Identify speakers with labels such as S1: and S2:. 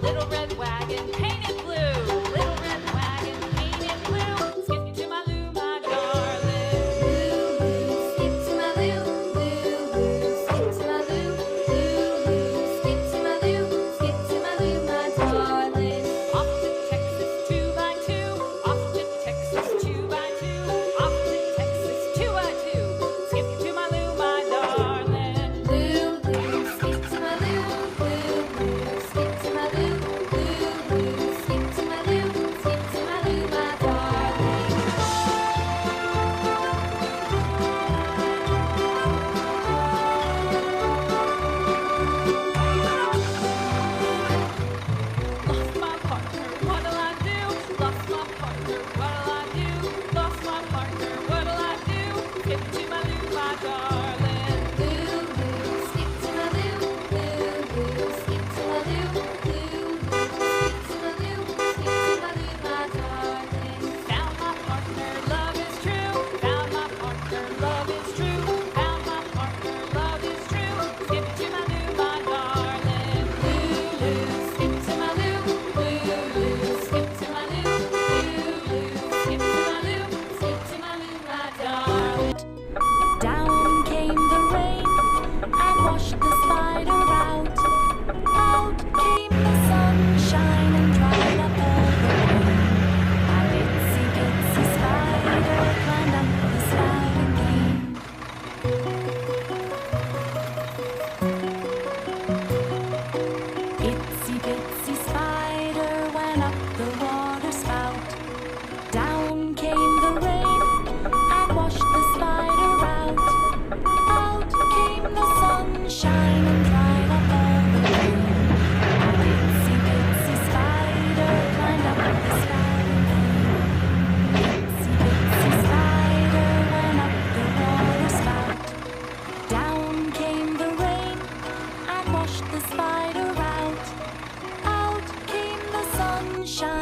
S1: Little red wagon painted blue. Little red wagon painted blue. Skip to my Lou, my darling. Lou, Lou, skip to my Lou. Lou, Lou, skip to my Lou. Lou, Lou, skip to my Lou. Skip to my Lou, my darling. Off to Texas 2x2. Off to Texas 2x2. Off to Texas 2x2. Skip to my Lou, my darling. Lou, Lou, skip to my Lou. Lou, Lou, skip to my Lou. Lou, Lou, skip to my Lou. Skip to my Lou, my darling. Lost my partner, what'll I do? Lost my partner, what'll I do? Lost my partner, what'll I do? Skip to my Lou, my darling. Lou, Lou, skip to my Lou. Lou, Lou, skip to my Lou. Lou, Lou, skip to my Lou. Skip to my Lou, my darling. Found my partner, love is true. Found my partner, love is true. Found my partner, love is true. Skip to my Lou, my darling. Lou, Lou, skip to my Lou. Lou, Lou, skip to my Lou. Lou, Lou, skip to my Lou. Skip to my Lou, my darling.
S2: Down came the rain and washed the spider out. Out came the sunshine and dried up all the rain. A itsy bitsy spider climbed up the sliding pane. Itsy bitsy spider went up the water spout. Down came the rain and washed the spider out. Out came the sunshine and dried up all the rain. A itsy bitsy spider climbed up the sliding pane. Itsy bitsy spider went up the water spout. Down came the rain and washed the spider out. Out came the sunshine